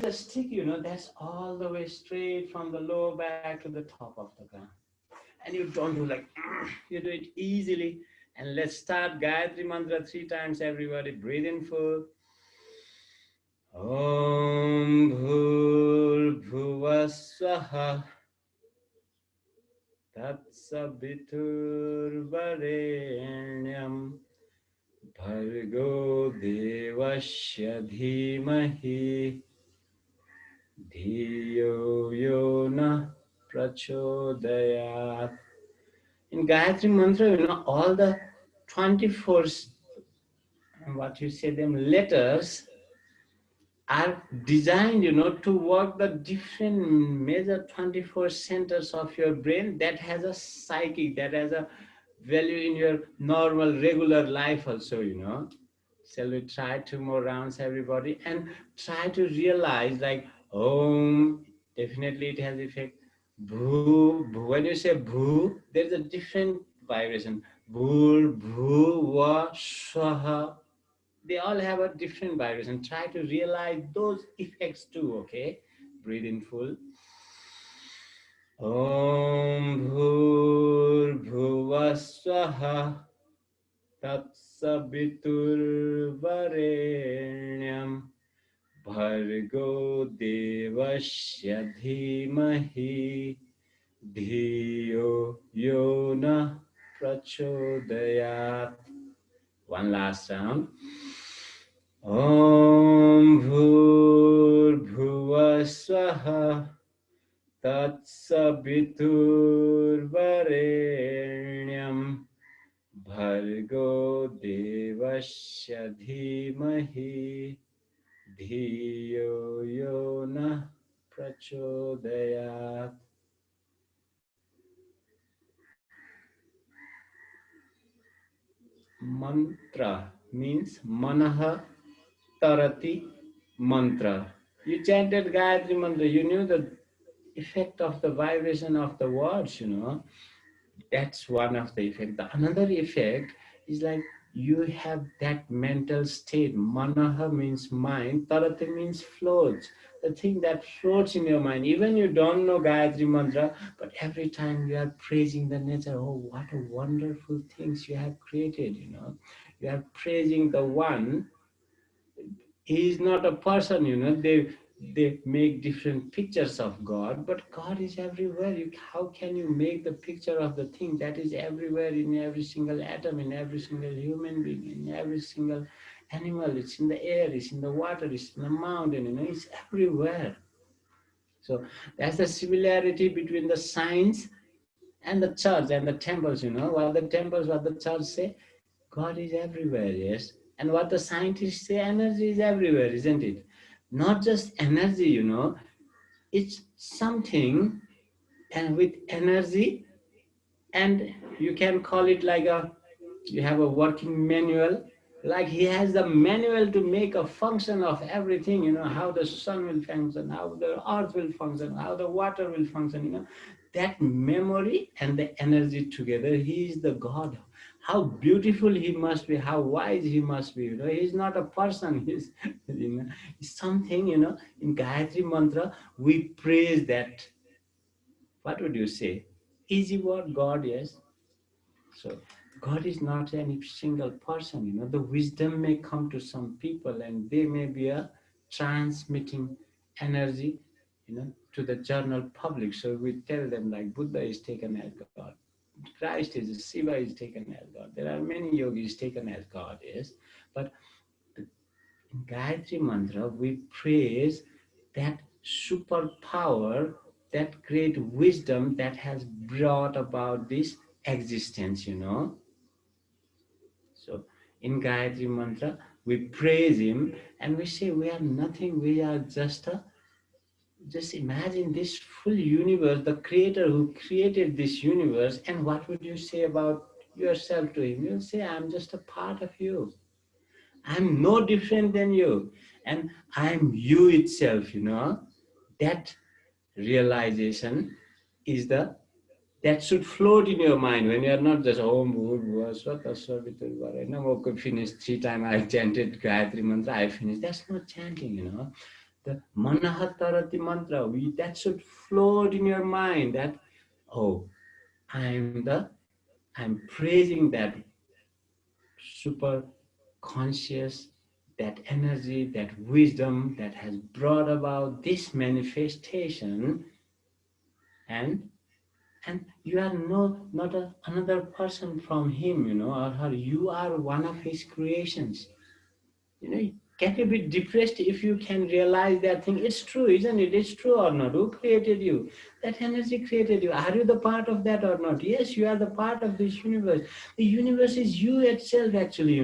the stick, you know, that's all the way straight from the lower back to the top of the ground. And you don't do like, you do it easily. And let's start Gayatri Mantra 3 times, everybody. Breathe in full. Om Bhur Bhuvaswaha Tatsabitur Varenyam Bhargo Devasya Dhimahi Dhiyo Yona Prachodayat. In Gayatri Mantra, you know, all the 24, what you say them, letters are designed, you know, to work the different major 24 centers of your brain that has a psychic, that has a value in your normal, regular life also, you know. Shall we try 2 more rounds, everybody? And try to realize, like, Om, definitely it has effect. Bhu, when you say Bhu, there's a different vibration. Bhur, Bhu, Va, Swaha. They all have a different vibration. Try to realize those effects too, okay? Breathe in full. Om Bhur Bhuvaswaha Tatsabitur Varenyam Bhargo Devasya Dhimahi Dhiyo Yona Prachodayat. One last round. Om Bhur Bhuvaswaha Tatsabitur Varenyam Bhargo Devasya Dhimahi Dhiyo Yona Prachodayat. Mantra means Manaha Tarati Mantra. You chanted Gayatri Mantra, you knew the effect of the vibration of the words, you know. That's one of the effect. The another effect is like you have that mental state. Manaha means mind, Tarati means floats. The thing that floats in your mind. Even you don't know Gayatri Mantra, but every time you are praising the nature, oh, what a wonderful things you have created, you know. You are praising the one. He is not a person, you know. They make different pictures of God, but God is everywhere. How can you make the picture of the thing that is everywhere, in every single atom, in every single human being, in every single animal? It's in the air, it's in the water, it's in the mountain, you know, it's everywhere. So that's the similarity between the science and the church and the temples, you know. What the temples, what the church say, God is everywhere, yes. And what the scientists say, energy is everywhere, isn't it? Not just energy, you know, it's something, and with energy, and you can call it like you have a working manual, like he has the manual to make a function of everything, you know, how the sun will function, how the earth will function, how the water will function, you know. That memory and the energy together, he is the God. How beautiful he must be, how wise he must be, you know. He's not a person, he's, you know, he's something, you know. In Gayatri Mantra, we praise that, what would you say? Easy word, God, yes. So God is not any single person, you know. The wisdom may come to some people and they may be a transmitting energy, you know, to the general public. So we tell them like Buddha is taken as God, Christ is, Shiva is taken as God. There are many yogis taken as God, yes. But in Gayatri Mantra, we praise that superpower, that great wisdom that has brought about this existence, you know. So in Gayatri Mantra, we praise him and we say we are nothing, we are just imagine this full universe, the creator who created this universe, and what would you say about yourself to him? You'll say, I'm just a part of you. I'm no different than you. And I'm you itself, you know. That realization is the that should float in your mind when you're not just Om Bhur Swata. I finished 3 times. I chanted Gayatri Mantra. I finished. That's not chanting, you know. The Manahatarati mantra, that should float in your mind that, oh, I'm praising that super conscious, that energy, that wisdom that has brought about this manifestation, and and you are not another person from him, or her. You are one of his creations. You get a bit depressed if you can realize that thing. It's true, isn't it? It's true or not? Who created you? That energy created you. Are you the part of that or not? Yes, you are the part of this universe. The universe is you itself, actually.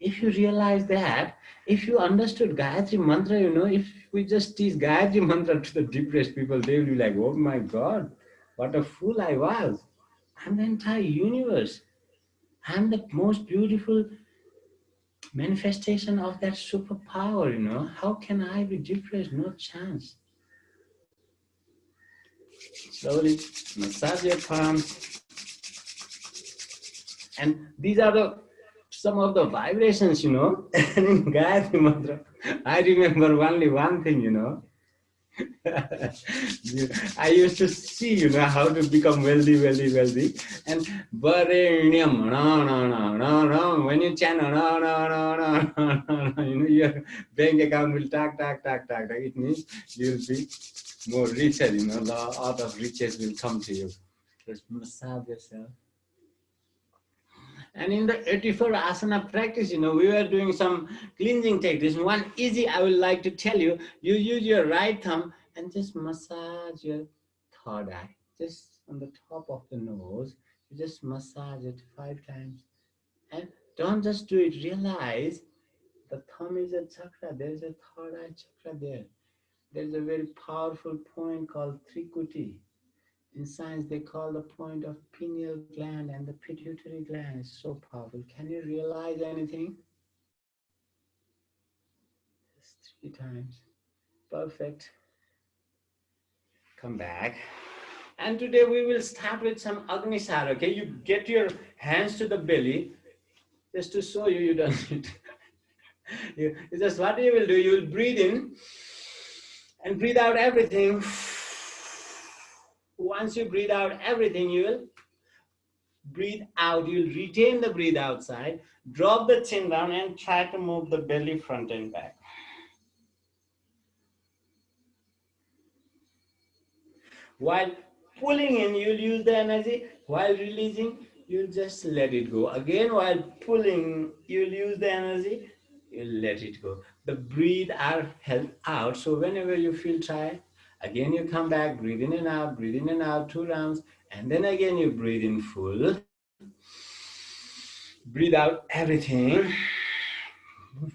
If you realize that, if you understood Gayatri Mantra, if we just teach Gayatri Mantra to the depressed people, they will be like, oh my God, what a fool I was. I'm the entire universe. I'm the most beautiful manifestation of that superpower. How can I be depressed? No chance. Slowly massage your palms. And these are some of the vibrations. And in Gayatri Mantra, I remember only one thing. I used to see, how to become wealthy. And Varenyam, no. When you chant, no, your bank account will tak. It means you'll be more richer, the out of riches will come to you. Just massage yourself. And in the 84 asana practice, we were doing some cleansing techniques. One easy I would like to tell you, you use your right thumb and just massage your third eye. Just on the top of the nose, you just massage it 5 times. And don't just do it, realize the thumb is a chakra. There's a third eye chakra there. There's a very powerful point called Trikuti. In science, they call the point of pineal gland and the pituitary gland is so powerful. Can you realize anything? Just 3 times. Perfect. Come back. And today we will start with some Agnisar, okay? You get your hands to the belly, just to show you don't need it's just what you will do, you will breathe in and breathe out everything. Once you breathe out everything, you will breathe out. You'll retain the breathe outside. Drop the chin down and try to move the belly front and back. While pulling in, you'll use the energy. While releasing, you'll just let it go. Again, while pulling, you'll use the energy. You'll let it go. The breathe are held out. So whenever you feel tired, again you come back, breathe in and out 2 rounds. And then again you breathe in full. Breathe out everything.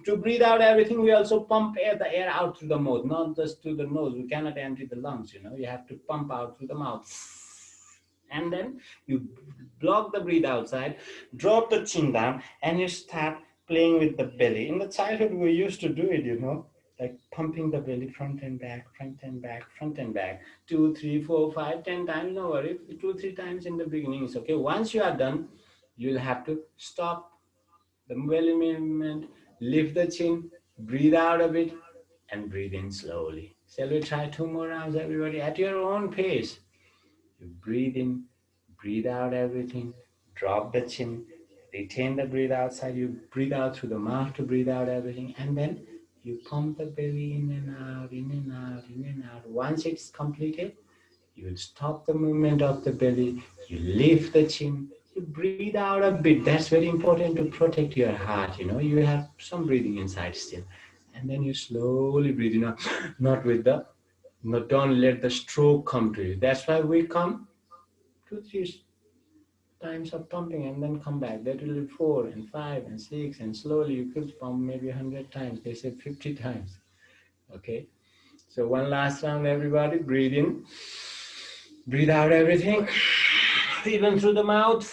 To breathe out everything, we also pump the air out through the mouth, not just through the nose. We cannot empty the lungs, you have to pump out through the mouth. And then you block the breathe outside, drop the chin down, and you start playing with the belly. In the childhood, we used to do it, like pumping the belly front and back, front and back, front and back. 2, 3, 4, 5, 10 times, no worry. 2, 3 times in the beginning is okay. Once you are done, you'll have to stop the belly movement, lift the chin, breathe out a bit, and breathe in slowly. Shall we try 2 more rounds, everybody, at your own pace? You breathe in, breathe out everything, drop the chin, retain the breathe outside. You breathe out through the mouth to breathe out everything, and then you pump the belly in and out, in and out, in and out. Once it's completed, you will stop the movement of the belly, you lift the chin, you breathe out a bit. That's very important to protect your heart. You have some breathing inside still. And then you slowly breathe in, not with the, no, don't let the stroke come to you. That's why we come 2, 3 times of pumping and then come back. That will be 4 and 5 and 6, and slowly you could pump maybe 100 times. They say 50 times. Okay. So one last round, everybody. Breathe in. Breathe out everything. Even through the mouth.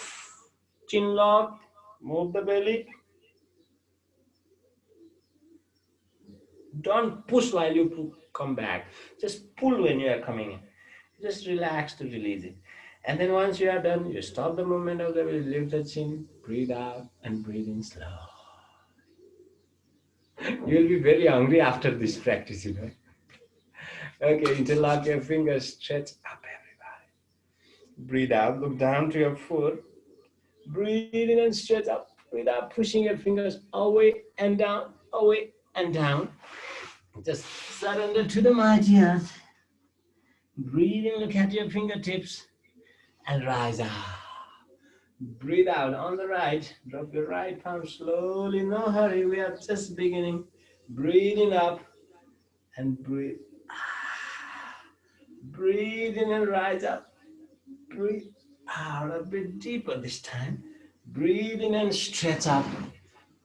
Chin lock. Move the belly. Don't push while you come back. Just pull when you are coming in. Just relax to release it. And then once you are done, you stop the movement of the belly, lift the chin, breathe out and breathe in slow. You'll be very hungry after this practice, you know. Okay, interlock your fingers, stretch up, everybody. Breathe out, look down to your foot. Breathe in and stretch up. Breathe out, pushing your fingers away and down, away and down. Just surrender to the mighty earth. Breathe in, look at your fingertips, and rise up. Breathe out on the right. Drop your right palm slowly, no hurry. We are just beginning. Breathing up and breathe. Breathe in and rise up. Breathe out a bit deeper this time. Breathe in and stretch up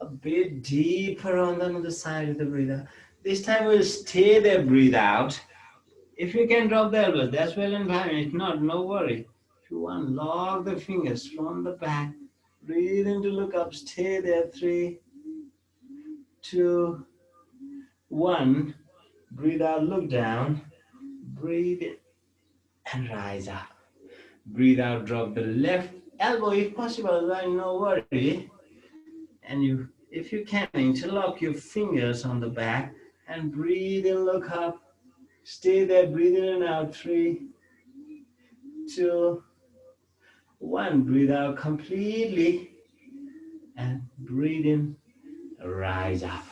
a bit deeper on the other side of the breather. This time we'll stay there, breathe out. If you can drop the elbows, that's well and fine. If not, no worry. If you want, lock the fingers from the back. Breathe in to look up, stay there. 3, 2, 1. Breathe out, look down. Breathe in and rise up. Breathe out, drop the left elbow if possible, then no worry. And if you can, interlock your fingers on the back and breathe in, look up. Stay there, breathe in and out. 3, 2, 1. Breathe out completely and breathe in, rise up.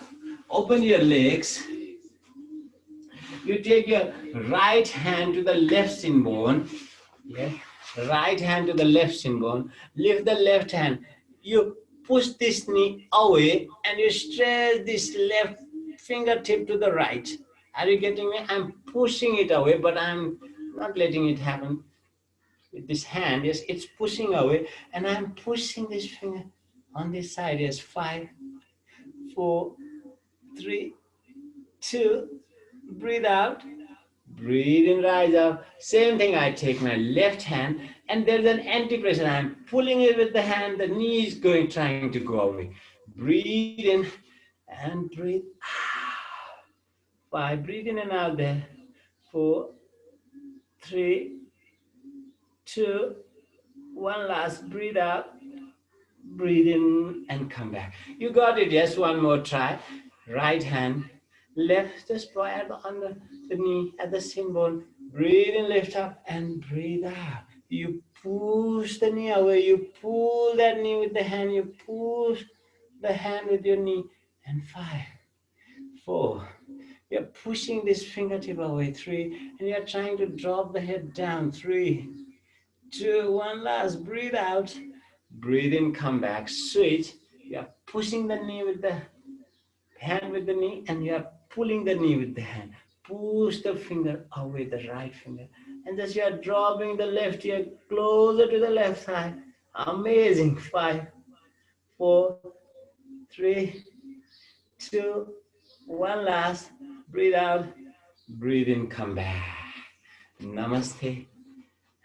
Open your legs. You take your right hand to the left shin bone. Yeah. Right hand to the left shin bone. Lift the left hand. You push this knee away and you stretch this left fingertip to the right. Are you getting me? I'm pushing it away, but I'm not letting it happen with this hand. Yes, it's pushing away, and I'm pushing this finger on this side. Yes, 5, 4, 3, 2. Breathe out. Breathe in, rise up. Same thing, I take my left hand and there's an anti-pressure. I'm pulling it with the hand, the knee is trying to go away. Breathe in and breathe out. 5, breathe in and out there. 4, 3, 2, 1 last, breathe out. Breathe in and come back. You got it, yes, one more try. Right hand, left, just put under the knee at the shin bone. Breathe in, lift up and breathe out. You push the knee away, you pull that knee with the hand, you push the hand with your knee. And 5, 4, you're pushing this fingertip away. 3, and you're trying to drop the head down. 3, 2, 1 last, breathe out. Breathe in, come back, switch. You're pushing the knee with the hand with the knee and you are pulling the knee with the hand. Push the finger away, the right finger. And just you are dropping the left ear closer to the left side. Amazing. 5, 4, 3, 2, 1 last. Breathe out. Breathe in, come back. Namaste.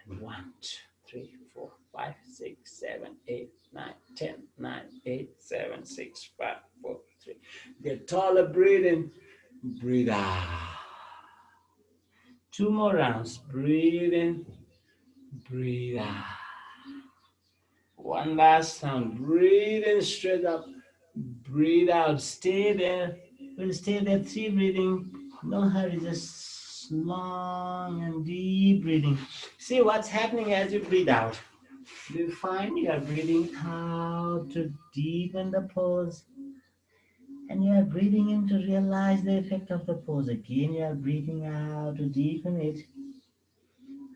And 1, 2, 3, 4, 5, 6, 7, 8, 9, 10, 9, 8, 7, 6, 5, 4, 3. Get taller, breathe in, breathe out. 2 more rounds. Breathe in, breathe out. 1 last sound. Breathe in, straight up. Breathe out. Stay there. We'll stay there. 3 breathing. No hurry, just long and deep breathing. See what's happening as you breathe out. Do you find you are breathing out to deepen the pose? And you are breathing in to realize the effect of the pose. Again, you are breathing out to deepen it.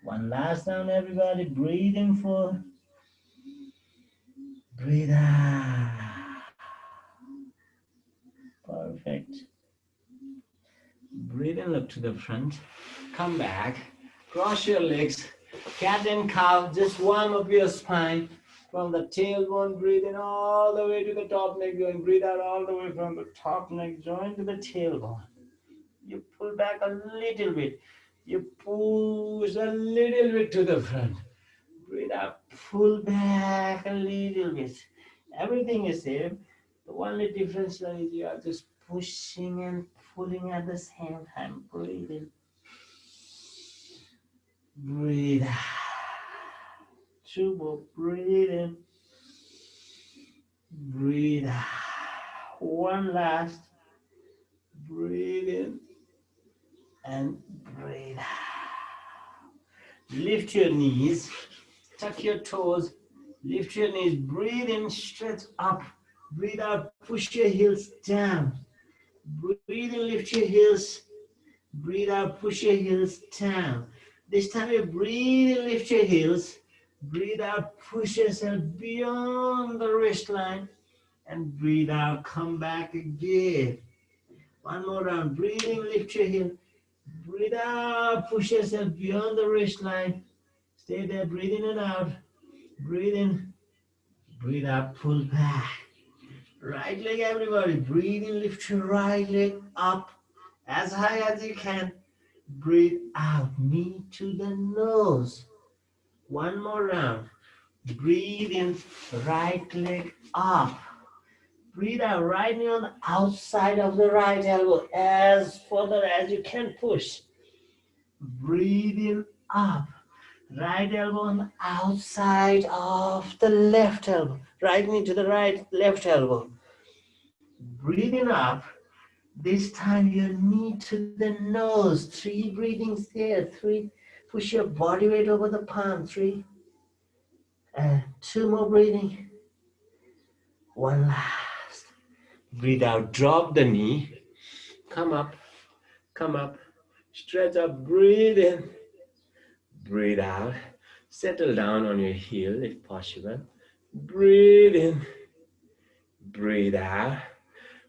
1 last round, everybody. Breathe in 4. Breathe out. Perfect. Breathe in, look to the front. Come back. Cross your legs. Cat and cow. Just warm up your spine. From the tailbone, breathe in all the way to the top neck joint. Breathe out all the way from the top neck joint to the tailbone. You pull back a little bit. You push a little bit to the front. Breathe out, pull back a little bit. Everything is same. The only difference is you are just pushing and pulling at the same time. Breathe in. Breathe out. 2 more. Breathe in. Breathe out. 1 last. and breathe out. Lift your knees, tuck your toes, lift your knees, breathe in, stretch up, breathe out, push your heels down. Breathe in, lift your heels, breathe out, push your heels down. This time you breathe in, lift your heels, breathe out, push yourself beyond the wrist line, and breathe out, come back again. One more round, breathe in, lift your heel, breathe out, push yourself beyond the wrist line. Stay there, breathe in and out, breathe in, breathe out, pull back. Right leg, everybody, breathe in, lift your right leg up as high as you can. Breathe out, knee to the nose. One more round. Breathe in, right leg up. Breathe out, right knee on the outside of the right elbow as further as you can push. Breathe in, up. Right elbow on the outside of the left elbow. Right knee to the right, left elbow. Breathing up. This time your knee to the nose. 3 breathings here. 3. Push your body weight over the palm. 3. And 2 more breathing. 1 last. Breathe out. Drop the knee. Come up. Come up. Stretch up. Breathe in. Breathe out. Settle down on your heel if possible. Breathe in. Breathe out.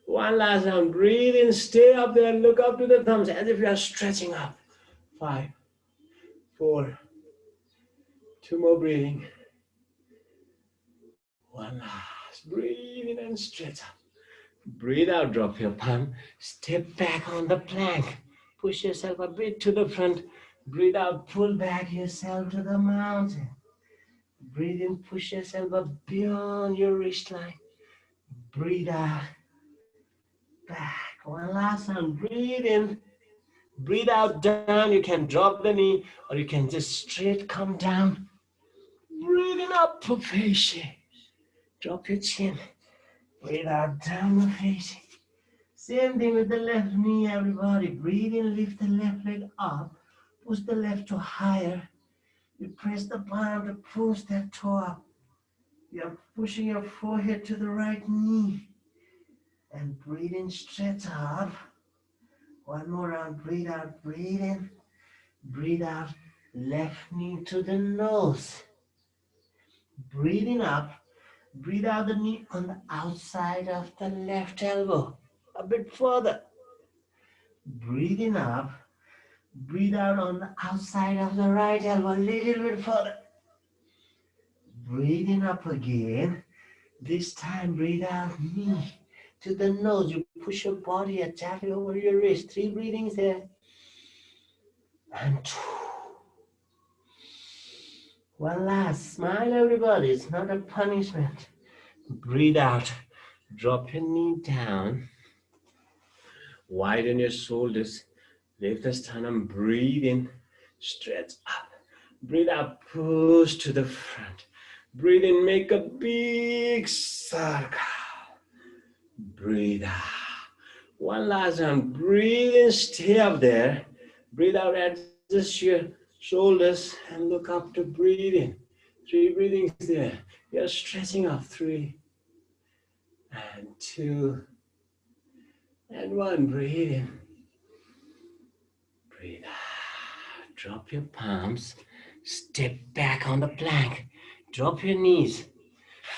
One last round. Breathe in. Stay up there. Look up to the thumbs as if you are stretching up. 5, 4. 2 more breathing. 1 last. Breathe in and stretch up. Breathe out. Drop your palm. Step back on the plank. Push yourself a bit to the front. Breathe out. Pull back yourself to the mountain. Breathe in. Push yourself up beyond your wrist line. Breathe out. Back. 1 last time. Breathe in. Breathe out down. You can drop the knee or you can just straight come down. Breathing up for face. Drop your chin. Breathe out down the face. Same thing with the left knee, everybody. Breathe in, lift the left leg up. Push the left toe higher. You press the palm to push that toe up. You're pushing your forehead to the right knee. And breathe in, stretch up. 1 more round. Breathe out, breathe in. Breathe out, left knee to the nose. Breathing up. Breathe out the knee on the outside of the left elbow. A bit further. Breathing up. Breathe out on the outside of the right elbow. A little bit further. Breathing up again. This time breathe out knee to the nose. You push your body exactly over your wrist. 3 breathings there. And 2. 1 last. Smile, everybody. It's not a punishment. Breathe out. Drop your knee down. Widen your shoulders. Lift the sternum. Breathe in. Stretch up. Breathe out. Push to the front. Breathe in. Make a big circle. Breathe out. 1 last round. Breathe in. Stay up there. Breathe out. Adjust your shoulders and look up to breathe in. 3 breathings there. You're stretching up. 3 and 2 and 1. Breathe in. Breathe out. Drop your palms. Step back on the plank. Drop your knees.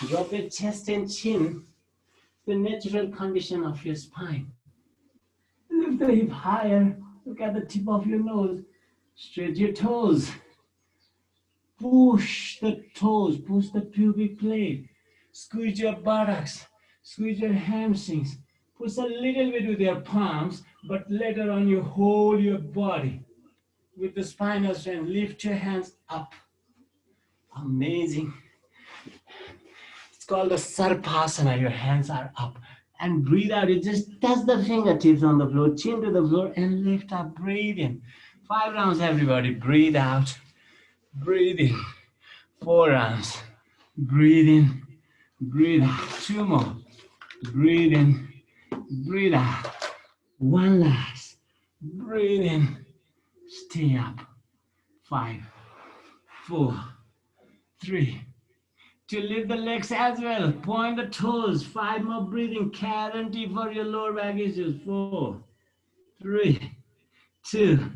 Drop your chest and chin. The natural condition of your spine. Lift the hip higher. Look at the tip of your nose. Stretch your toes. Push the toes. Push the pubic plate. Squeeze your buttocks. Squeeze your hamstrings. Push a little bit with your palms, but later on you hold your body. With the spinal strength, lift your hands up. Amazing. It's called the Sarpasana. Your hands are up. And breathe out. You just touch the fingertips on the floor, chin to the floor, and lift up. Breathe in. 5 rounds, everybody. Breathe out. Breathe in. 4 rounds. Breathe in. Breathe out. 2 more. Breathe in. Breathe out. 1 last. Breathe in. Stay up. 5, 4, 3. To lift the legs as well. Point the toes. 5 more breathing. Guarantee for your lower back issues. 4, 3, 2,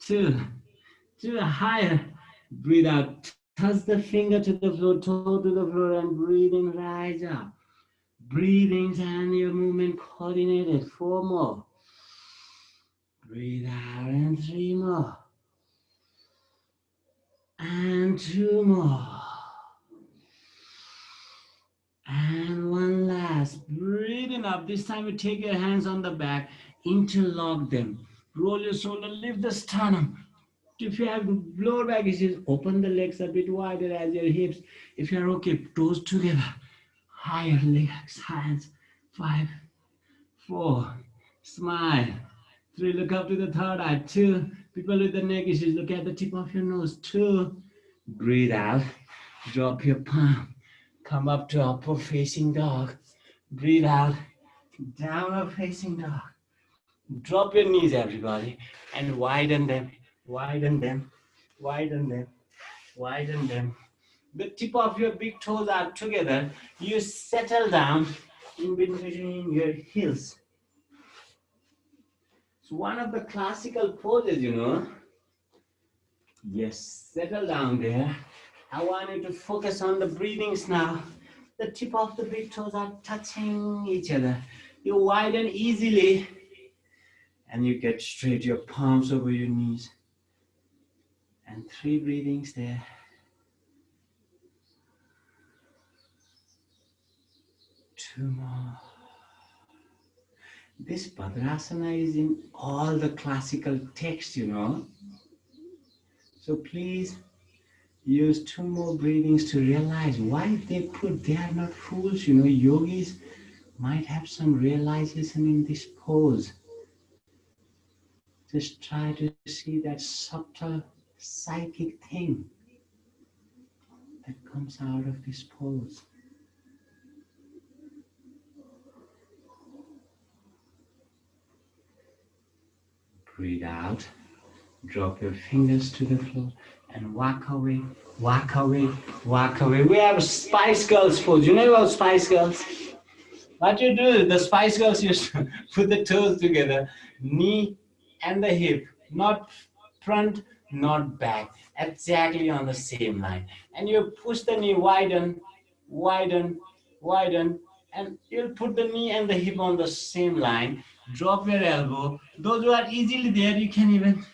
2. Higher. Breathe out. Touch the finger to the floor, toe to the floor, and breathe in. Rise up. Breathing and your movement coordinated. 4 more. Breathe out and 3 more. And 2 more. And 1 last. Breathing up. This time you take your hands on the back, interlock them. Roll your shoulder, lift the sternum. If you have lower back issues, open the legs a bit wider as your hips. If you are okay, toes together. Higher legs, hands. 5, 4, smile. 3, look up to the third eye. 2, people with the neck issues, look at the tip of your nose. 2, breathe out. Drop your palm. Come up to upward facing dog. Breathe out. Downward facing dog. Drop your knees, everybody, and widen them. Widen them. Widen them. Widen them. The tip of your big toes are together. You settle down in between your heels. It's one of the classical poses, Yes, settle down there. I want you to focus on the breathings now. The tip of the big toes are touching each other. You widen easily and you get straight, your palms over your knees. And 3 breathings there. 2 more. This Bhadrasana is in all the classical texts, So please use 2 more breathings to realize why they are not fools, Yogis might have some realization in this pose. Just try to see that subtle psychic thing that comes out of this pose. Breathe out. Drop your fingers to the floor and walk away, walk away, walk away. We have Spice Girls pose. You know about Spice Girls? What you do, the Spice Girls used to put the toes together, knee and the hip, not front, not back, exactly on the same line. And you push the knee widen, widen, widen, and you'll put the knee and the hip on the same line. Drop your elbow. Those who are easily there, you can even.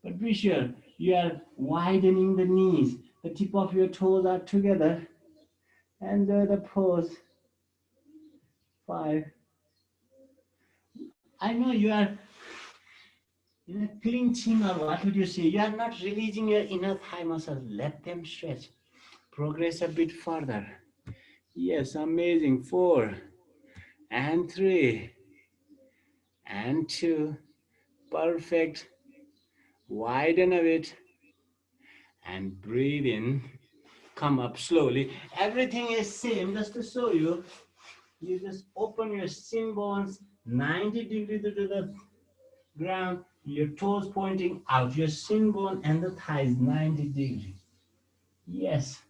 But be sure you are widening the knees. The tip of your toes are together. And the pose. 5. I know you are clenching, or what would you say? You are not releasing your inner thigh muscles. Let them stretch. Progress a bit further. Yes, amazing. 4 and 3 and 2. Perfect. Widen a bit and breathe in. Come up slowly. Everything is same. Just to show you, you just open your shin bones 90 degrees to the ground. Your toes pointing out. Your shin bone and the thighs 90 degrees. Yes.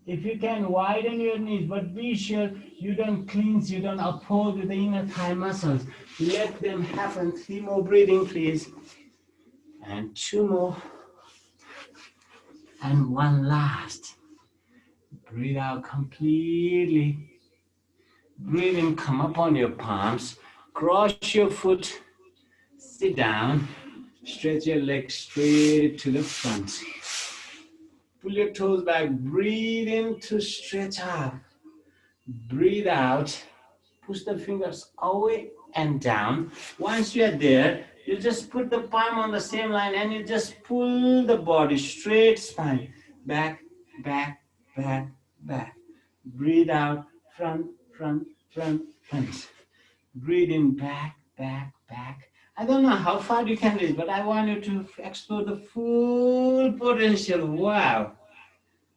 If you can, widen your knees, but be sure you don't clench, you don't oppose with the inner thigh muscles. Let them happen. 3 more breathing, please. And 2 more. And 1 last. Breathe out completely. Breathe in, come up on your palms. Cross your foot. Sit down. Stretch your legs straight to the front. Pull your toes back. Breathe in to stretch up. Breathe out. Push the fingers away and down. Once you are there, you just put the palm on the same line and you just pull the body straight spine. Back, back, back, back. Breathe out. Front, front, front, front. Breathe in. Back, back, back. I don't know how far you can reach, but I want you to explore the full potential. Wow.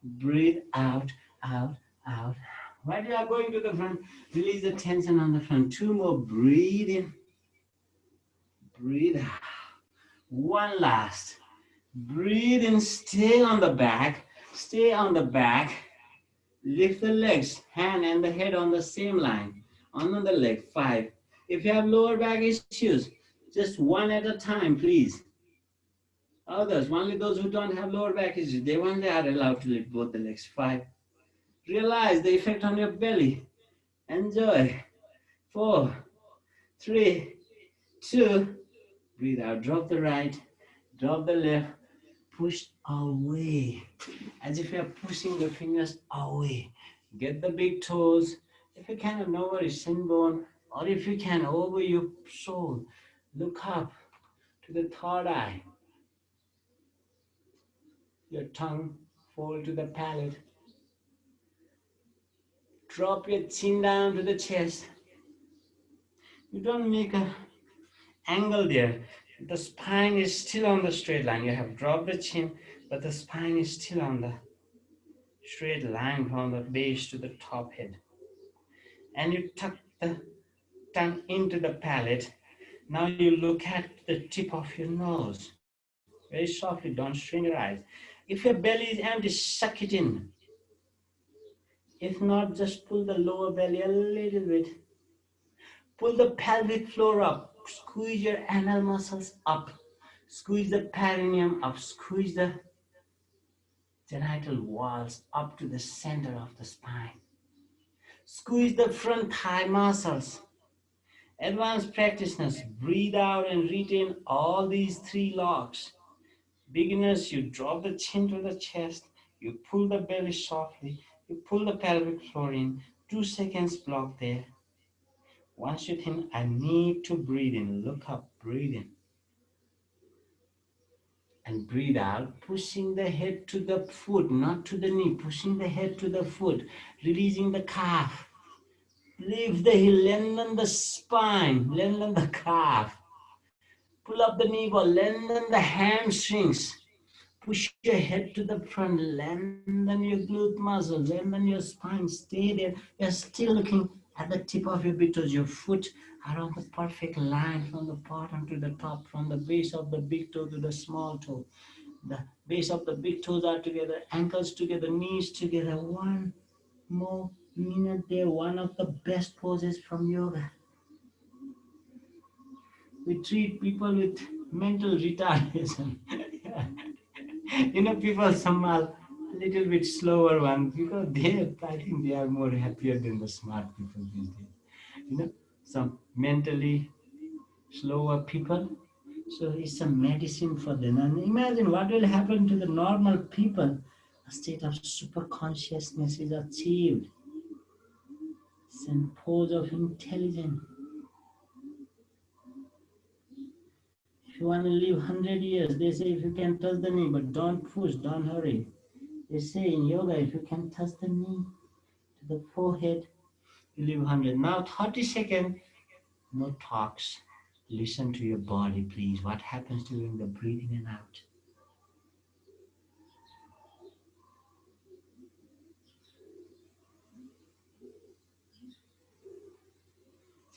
Breathe out, out, out. While you are going to the front, release the tension on the front. 2 more. Breathe in. Breathe out. One last. Breathe in, stay on the back. Stay on the back. Lift the legs, hand and the head on the same line. Another leg, 5. If you have lower back issues, just one at a time, please. Others, only those who don't have lower back issues, they are allowed to lift both the legs, 5. Realize the effect on your belly. Enjoy. 4, 3, 2. Breathe out, drop the right, drop the left, push away. As if you're pushing the fingers away. Get the big toes. If you can, over your shin bone, or if you can, over your soul. Look up to the third eye. Your tongue fold to the palate. Drop your chin down to the chest. You don't make a angle there. The spine is still on the straight line. You have dropped the chin, but the spine is still on the straight line from the base to the top head. And you tuck the tongue into the palate. Now you look at the tip of your nose. Very softly, don't strain your eyes. If your belly is empty, suck it in. If not, just pull the lower belly a little bit. Pull the pelvic floor up. Squeeze your anal muscles up. Squeeze the perineum up. Squeeze the genital walls up to the center of the spine. Squeeze the front thigh muscles. Advanced practitioners, breathe out and retain all these 3 locks. Beginners, you drop the chin to the chest, you pull the belly softly, you pull the pelvic floor in, 2 seconds block there. Once you think, I need to breathe in, look up, breathe in. And breathe out, pushing the head to the foot, not to the knee, pushing the head to the foot, releasing the calf. Lift the heel, lengthen the spine, lengthen the calf. Pull up the knee ball, lengthen the hamstrings. Push your head to the front, lengthen your glute muscle, lengthen your spine, stay there. You're still looking at the tip of your big toes. Your foot are on the perfect line from the bottom to the top, from the base of the big toe to the small toe. The base of the big toes are together, ankles together, knees together. One more minute there, one of the best poses from yoga. We treat people with mental retardation. People some are a little bit slower ones because I think they are more happier than the smart people these days. Some mentally slower people. So it's a medicine for them. And imagine what will happen to the normal people. A state of super consciousness is achieved. It's a pose of intelligence. If you want to live 100 years, they say if you can touch the knee, but don't push, don't hurry. They say in yoga, if you can touch the knee to the forehead, you live 100. Now 30 seconds, no talks. Listen to your body, please. What happens during the breathing and out?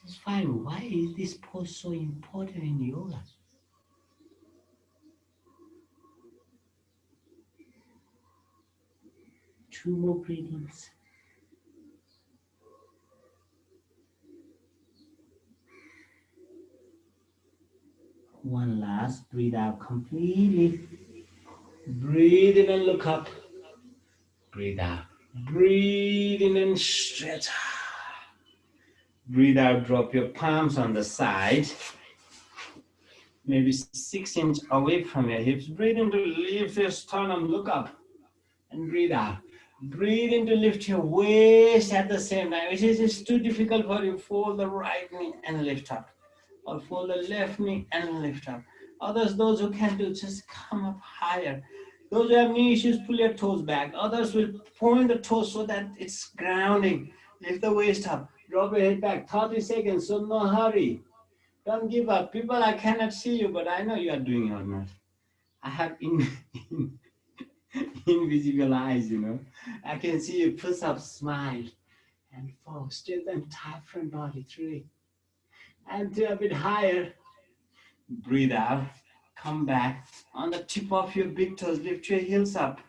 Just find why is this pose so important in yoga? Two more breathings. One last, breathe out completely. Breathe in and look up. Breathe out. Breathe in and stretch. Breathe out, drop your palms on the side. Maybe 6 inches away from your hips. Breathe in to lift your sternum, look up. And breathe out. Breathe in to lift your waist at the same time. If it is too difficult for you, fold the right knee and lift up. Or fold the left knee and lift up. Others, those who can do, just come up higher. Those who have knee issues, pull your toes back. Others will point the toes so that it's grounding. Lift the waist up. Drop your head back. 30 seconds, so no hurry. Don't give up. People, I cannot see you, but I know you are doing your best. I have invisible eyes, I can see you push up, smile, and 4. Straighten tight front body, 3. And 2, a bit higher. Breathe out. Come back. On the tip of your big toes, lift your heels up.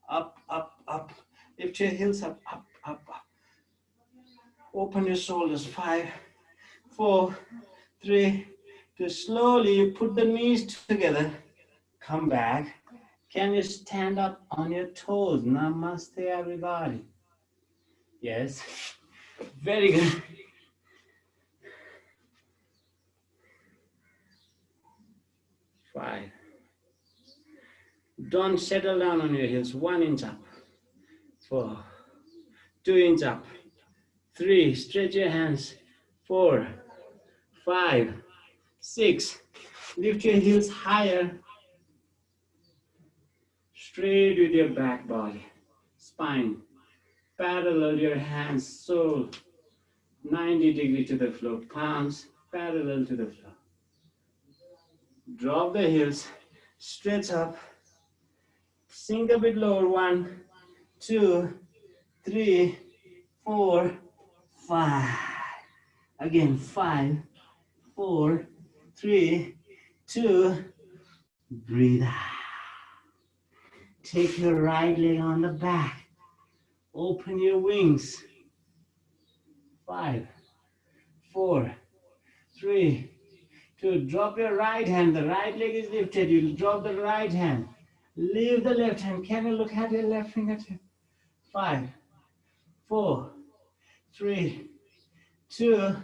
Up, up, up. Lift your heels up, up, up, up. Open your shoulders. 5, 4, 3, 2. Slowly you put the knees together. Come back. Can you stand up on your toes? Namaste, everybody. Yes. Very good. 5. Don't settle down on your heels. 1 inch up. 4. 2 inch up. 3. Stretch your hands. 4, 5, 6. Lift your heels higher. Straight with your back body. Spine. Parallel your hands. Sole. 90° to the floor. Palms parallel to the floor. Drop the heels. Stretch up. Sink a bit lower. 1, 2, 3, 4, 5. Again. 5, 4, 3, 2. Breathe out. Take your right leg on the back. Open your wings. 5, 4, 3, 2. Drop your right hand. The right leg is lifted. You drop the right hand. Leave the left hand. Can you look at your left fingertip? 5, 4, 3, 2.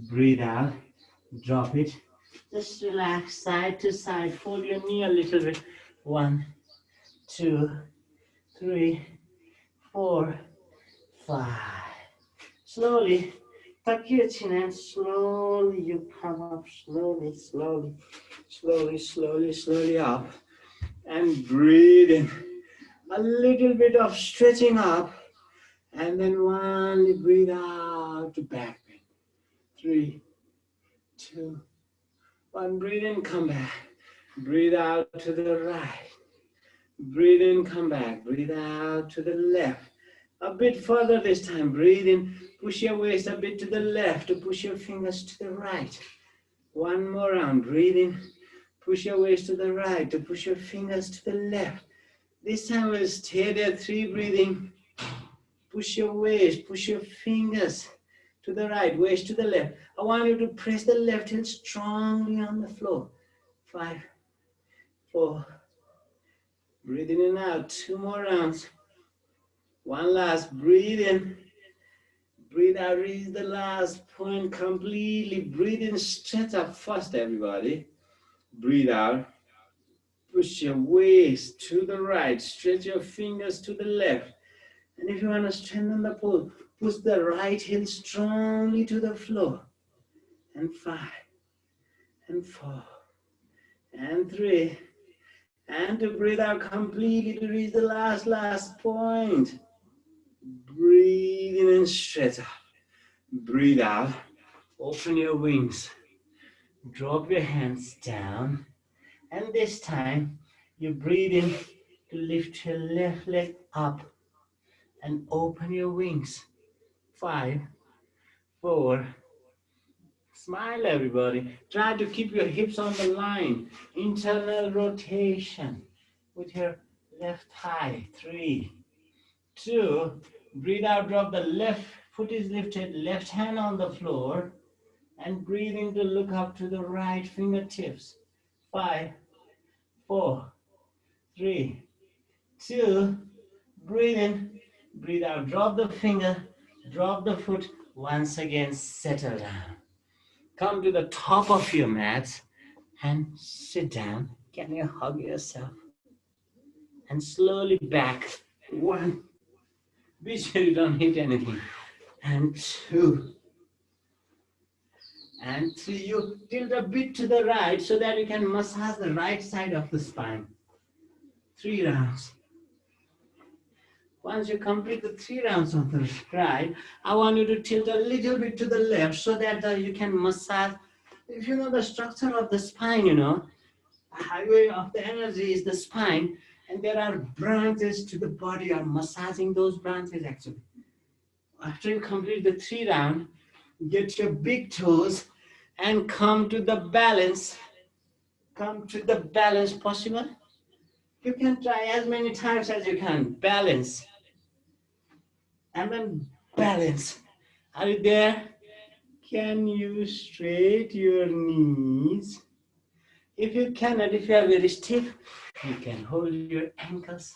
Breathe out. Drop it. Just relax side to side. Fold your knee a little bit. 1, 2, 3, 4, 5. Slowly tuck your chin and slowly you come up. Slowly, slowly, slowly, slowly, slowly up. And breathe in. A little bit of stretching up. And then only breathe out to back bend. 3, 2, 1. Breathe in, come back. Breathe out to the right. Breathe in, come back. Breathe out to the left. A bit further this time. Breathe in. Push your waist a bit to the left to push your fingers to the right. 1 more round. Breathe in. Push your waist to the right to push your fingers to the left. This time we'll stay there. 3 breathing. Push your waist. Push your fingers to the right. Waist to the left. I want you to press the left heel strongly on the floor. 5, 4. Breathing in and out. 2 more rounds. 1 last. Breathe in. Breathe out. Reach the last point completely. Breathe in. Stretch up first, everybody. Breathe out. Push your waist to the right. Stretch your fingers to the left. And if you want to strengthen the pull, push the right heel strongly to the floor. And 5, and 4, and 3, and to breathe out completely to reach the last point. Breathe in and stretch up. Breathe out. Open your wings. Drop your hands down. And this time, you breathe in to lift your left leg up and open your wings. 5, 4. Smile, everybody. Try to keep your hips on the line. Internal rotation with your left thigh. 3, 2. Breathe out, drop the left foot is lifted, left hand on the floor. And breathe in to look up to the right fingertips. 5, 4, 3, 2. Breathe in, breathe out, drop the finger, drop the foot. Once again, settle down. Come to the top of your mat and sit down. Can you hug yourself? And slowly back. 1. Be sure you don't hit anything. And 2. And 3. You tilt a bit to the right so that you can massage the right side of the spine. 3 rounds. Once you complete the 3 rounds of the right, I want you to tilt a little bit to the left so that you can massage. If you know the structure of the spine, the highway of the energy is the spine, and there are branches to the body. You are massaging those branches actually. After you complete the 3 rounds, get your big toes and come to the balance come to the balance possible. You can try as many times as you can. Balance. And then balance. Are you there? Can you straight your knees? If you cannot, if you are very stiff, you can hold your ankles.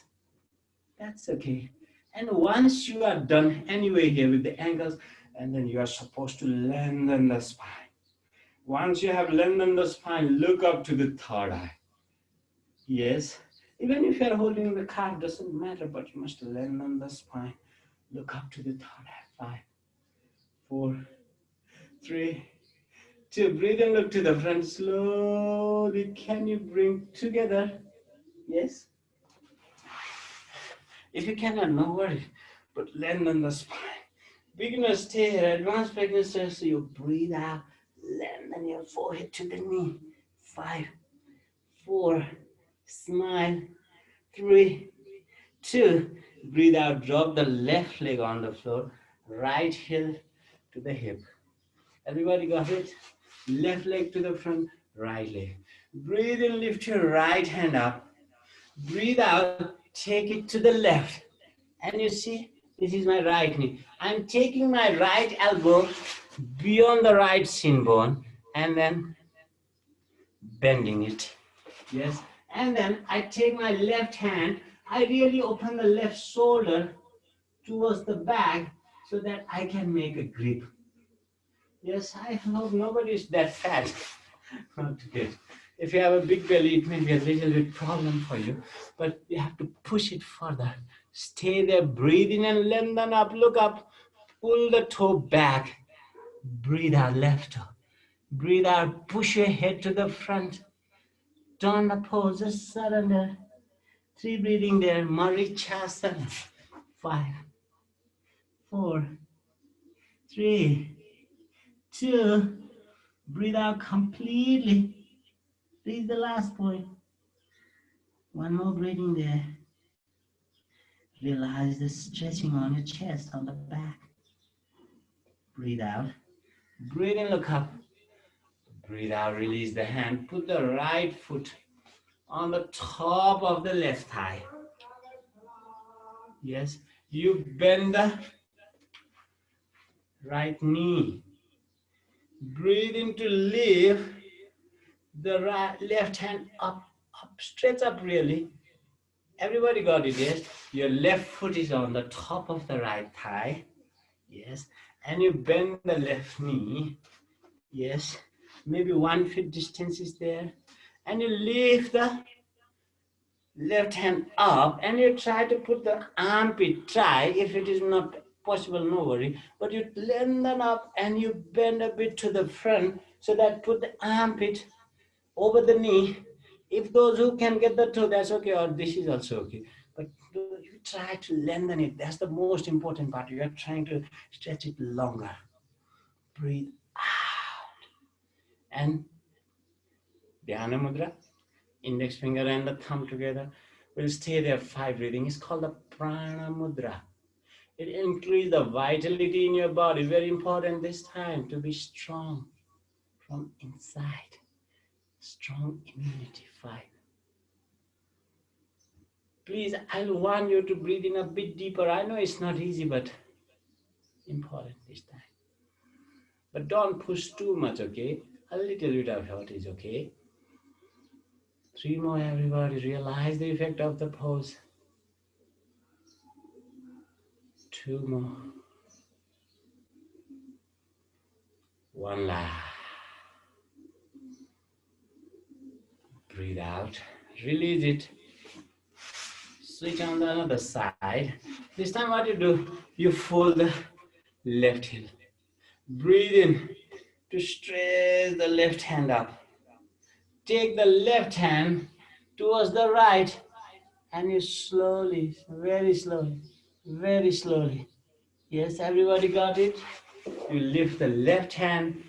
That's okay. And once you are done anyway here with the ankles, and then you are supposed to lengthen the spine. Once you have lengthened the spine, look up to the third eye. Yes, even if you are holding the calf, doesn't matter, but you must lengthen the spine. Look up to the third eye. 5, 4, 3, 2. Breathe and look to the front slowly. Can you bring together? Yes. If you cannot, no worry, but lengthen the spine. Beginners stay here. Advanced pregnancy, so you breathe out, lengthen your forehead to the knee. 5, 4, smile. 3, 2, breathe out, drop the left leg on the floor, right heel to the hip. Everybody got it? Left leg to the front, right leg. Breathe in, lift your right hand up. Breathe out, take it to the left. And you see, this is my right knee. I'm taking my right elbow beyond the right shin bone and then bending it. Yes. And then I take my left hand, I really open the left shoulder towards the back so that I can make a grip. Yes, I hope nobody is that fat. Not good. If you have a big belly, it may be a little bit problem for you, but you have to push it further. Stay there, breathe in and lengthen up, look up, pull the toe back, breathe out, left toe. Breathe out, push your head to the front, turn the pose, just surrender. 3 breathing there, Marichasana. 5, 4, 3, 2, breathe out completely. This is the last point. One more breathing there. Realize the stretching on your chest, on the back. Breathe out. Breathe in, look up. Breathe out, release the hand. Put the right foot on the top of the left thigh. Yes, you bend the right knee. Breathe in to lift the right, left hand up, stretch up really. Everybody got it, yes? Your left foot is on the top of the right thigh. Yes, and you bend the left knee. Yes, maybe 1 foot distance is there. And you lift the left hand up and you try to put the armpit, try. If it is not possible, no worry. But you lengthen up and you bend a bit to the front so that put the armpit over the knee. If those who can get the toe, that's okay, or this is also okay. But you try to lengthen it. That's the most important part. You are trying to stretch it longer. Breathe out. And Dhyana Mudra, index finger and the thumb together. Will stay there 5 breathing. It's called the Prana Mudra. It increases the vitality in your body. Very important this time to be strong from inside. Strong immunity. 5. Please, I want you to breathe in a bit deeper. I know it's not easy, but important this time. But don't push too much, okay? A little bit of effort is okay. 3 more, everybody. Realize the effect of the pose. 2 more. 1 last. Breathe out. Release it. Switch on the other side. This time what you do, you fold the left heel. Breathe in to stretch the left hand up. Take the left hand towards the right and you slowly, very slowly. Yes, everybody got it? You lift the left hand,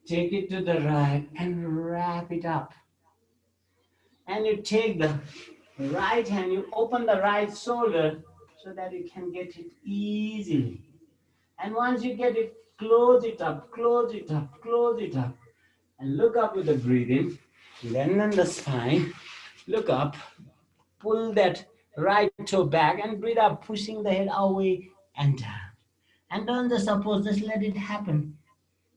take it to the right and wrap it up. And you take the right hand, you open the right shoulder so that you can get it easily. And once you get it, close it up, and look up with the breathing. Lengthen the spine. Look up. Pull that right toe back and breathe out, pushing the head away and down. And don't just suppose, just let it happen.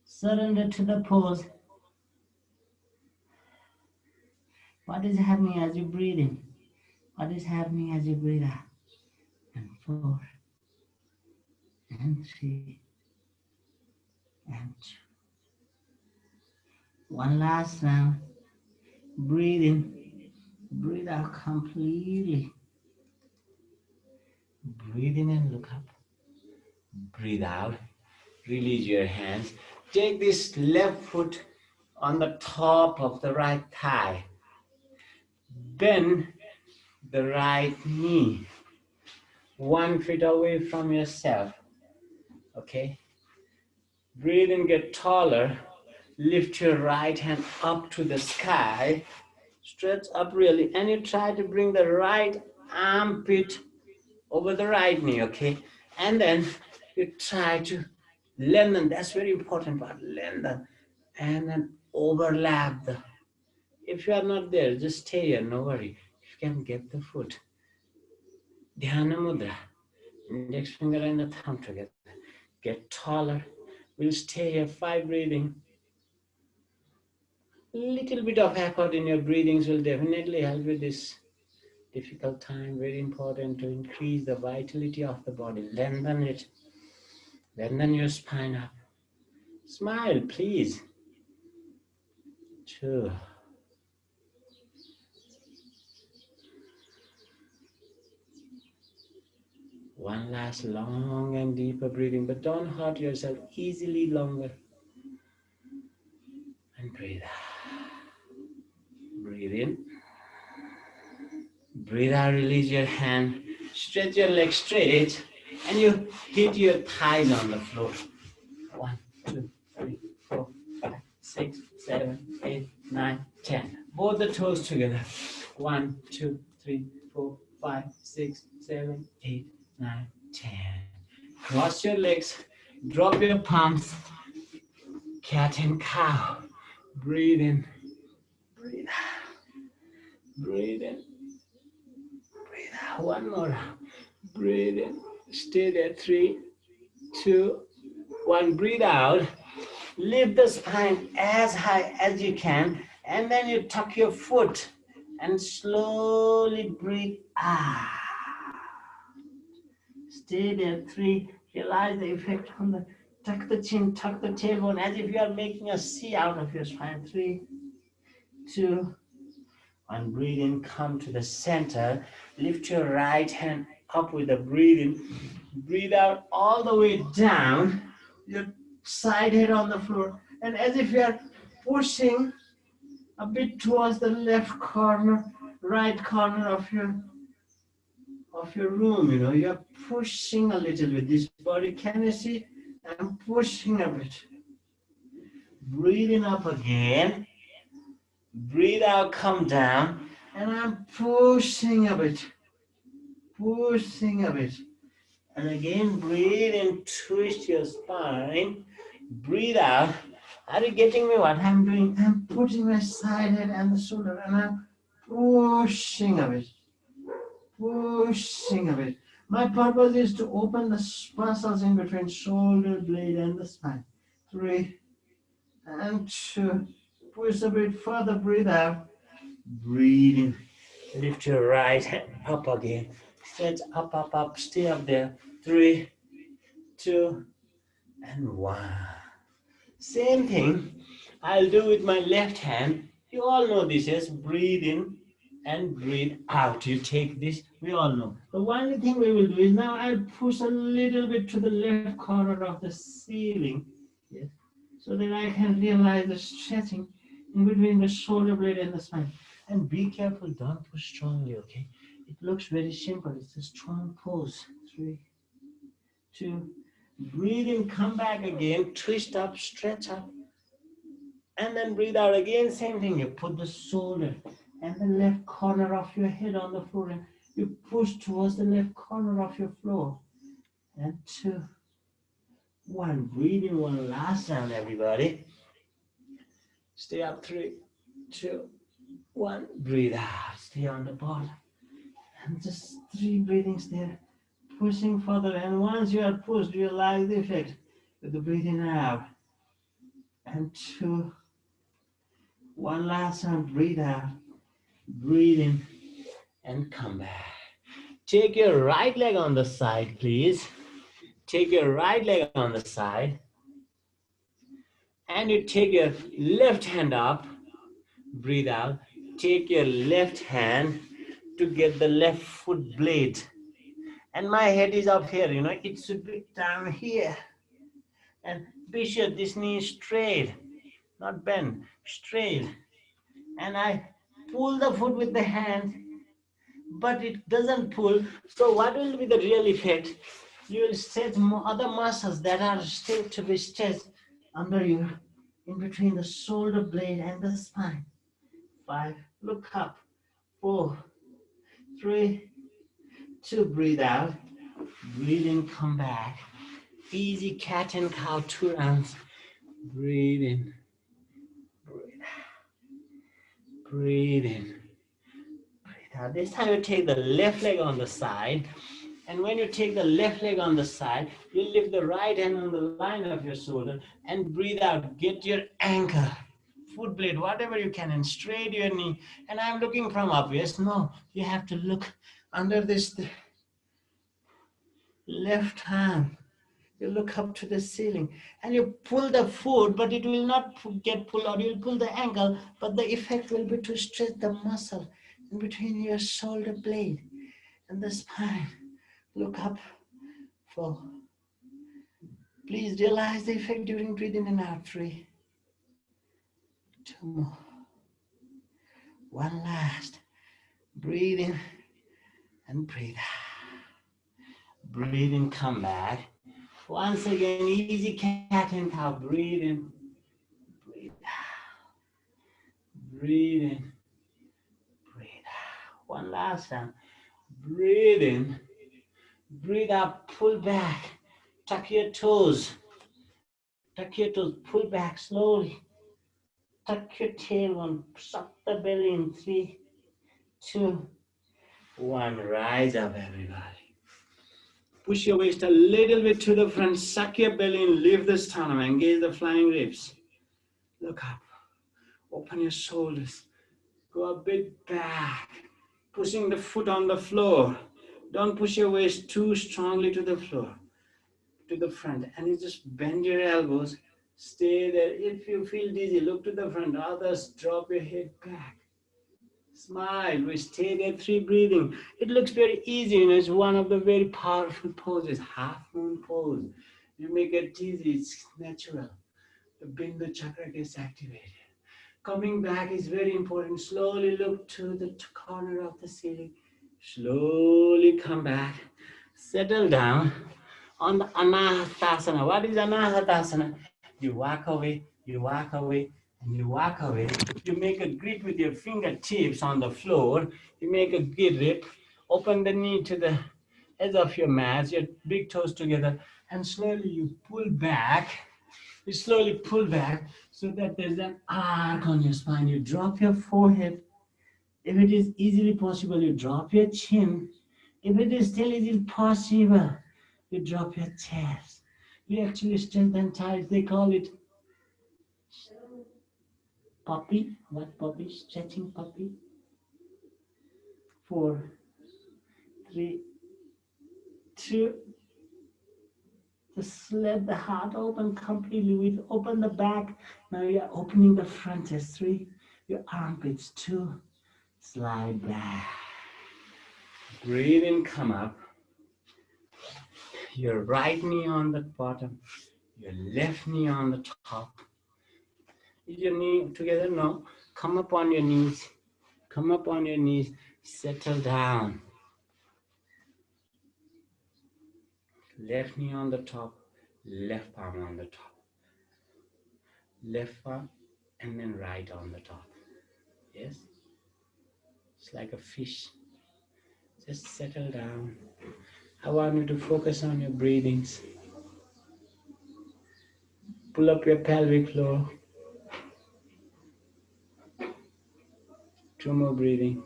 Surrender to the pose. What is happening as you breathe in? What is happening as you breathe out? And 4, and 3, and 2. One last round. Breathe in, breathe out completely. Breathe in and look up. Breathe out. Release your hands. Take this left foot on the top of the right thigh. Bend the right knee 1 foot away from yourself. Okay? Breathe in, get taller. Lift your right hand up to the sky. Stretch up really, and you try to bring the right armpit over the right knee, okay? And then you try to lengthen, that's very important part, lengthen, and then overlap the, if you are not there, just stay here, no worry. You can get the foot. Dhyana mudra, index finger and the thumb together. Get taller. We'll stay here, 5 breathing. Little bit of effort in your breathings will definitely help with this difficult time. Very important to increase the vitality of the body. Lengthen it. Lengthen your spine up. Smile, please. 2. One last long and deeper breathing, but don't hurt yourself. Easily longer. And breathe out. Breathe in. Breathe out, release your hand. Stretch your legs straight, and you hit your thighs on the floor. 1, 2, 3, 4, 5, 6, 7, 8, 9, 10. Both the toes together. 1, 2, 3, 4, 5, 6, 7, 8, 9, 10. Cross your legs. Drop your palms. Cat and cow. Breathe in. Breathe out. Breathe in. Breathe out. One more. Breathe in. Stay there. 3, 2, 1. Breathe out. Lift the spine as high as you can, and then you tuck your foot and slowly breathe out. Stay there. 3. Realize the effect on the, tuck the chin, tuck the tailbone as if you are making a C out of your spine. 3, 2, 1. Breathe in, come to the center. Lift your right hand up with the breathe in. Breathe out all the way down. Your side head on the floor. And as if you are pushing a bit towards the left corner, right corner of your room, you're pushing a little bit. This body, can you see? I'm pushing a bit. Breathing up again. Breathe out, come down. And I'm pushing a bit. Pushing a bit. And again, breathe in, twist your spine. Breathe out. Are you getting me what I'm doing? I'm putting my side head and the shoulder, and I'm pushing a bit. Pushing a bit. My purpose is to open the muscles in between shoulder blade and the spine. 3 and 2. Push a bit further, breathe out. Breathe in. Lift your right hand up again. Stretch up, up, up. Stay up there. 3, 2, and 1. Same thing I'll do with my left hand. You all know this is breathe in and breathe out. You take this, we all know. The only thing we will do is now I'll push a little bit to the left corner of the ceiling. Yes. So that I can realize the stretching in between the shoulder blade and the spine. And be careful, don't push strongly, okay? It looks very simple. It's a strong pose. 3, 2, breathe in, come back again, twist up, stretch up, and then breathe out again. Same thing, you put the shoulder and the left corner of your head on the floor, and you push towards the left corner of your floor. And 2, 1, breathe in one last round, everybody. Stay up. 3, 2, One, breathe out, stay on the bottom. And just 3 breathings there, pushing further. And once you are pushed, realize the effect with the breathing out. And 2, one last time, breathe out, breathe in, and come back. Take your right leg on the side, please. Take your right leg on the side. And you take your left hand up, breathe out. Take your left hand to get the left foot blade. And my head is up here, it should be down here. And be sure this knee is straight, not bent, straight. And I pull the foot with the hand, but it doesn't pull. So what will be the real effect? You will stretch other muscles that are still to be stretched under you, in between the shoulder blade and the spine. 5, look up. 4, 3, 2, breathe out. Breathe in, come back. Easy cat and cow 2 rounds. Breathe in. Breathe out. Breathe in. Breathe out. This time you take the left leg on the side. And when you take the left leg on the side, you lift the right hand on the line of your shoulder and breathe out. Get your anchor, foot blade, whatever you can, and straight your knee. And I'm looking from up. Yes, no, you have to look under this left arm. You look up to the ceiling and you pull the foot, but it will not get pulled out. You'll pull the ankle, but the effect will be to stretch the muscle in between your shoulder blade and the spine. Look up. 4. Please realize the effect during breathing in and out. 3. 2 more. 1 last. Breathe in and breathe out. Breathe in, come back. Once again, easy cat and cow. Breathe in, breathe out. Breathe in, breathe out. 1 last time. Breathe in, breathe out, pull back. Tuck your toes. Tuck your toes, pull back slowly. Tuck your tailbone, suck the belly in. 3, 2, 1. Rise up, everybody. Push your waist a little bit to the front, suck your belly in, lift the sternum, engage the flying ribs. Look up, open your shoulders, go a bit back, pushing the foot on the floor. Don't push your waist too strongly to the floor, to the front. And you just bend your elbows, stay there. If you feel dizzy, look to the front. Others, drop your head back. Smile, we stay there, 3 breathing. It looks very easy, it's one of the very powerful poses, half moon pose. You may get dizzy, it's natural. The Bindu chakra gets activated. Coming back is very important. Slowly look to the corner of the ceiling. Slowly come back. Settle down on the Anahatasana. What is Anahatasana? You walk away, and you walk away. You make a grip with your fingertips on the floor. You make a grip. Open the knee to the edge of your mat, your big toes together, and slowly you pull back. You slowly pull back so that there's an arc on your spine. You drop your forehead. If it is easily possible, you drop your chin. If it is still easily possible, you drop your chest. You actually strengthen thighs. They call it puppy. What puppy? Stretching puppy. 4, 3, 2. Just let the heart open completely. We open the back. Now you are opening the front chest. 3. Your armpits. 2. Slide back. Breathe in, come up. Your right knee on the bottom. Your left knee on the top. Is your knee together? No. Come up on your knees. Come up on your knees. Settle down. Left knee on the top. Left palm on the top. Left palm and then right on the top. Yes? It's like a fish. Just settle down. I want you to focus on your breathings. Pull up your pelvic floor Two more breathing.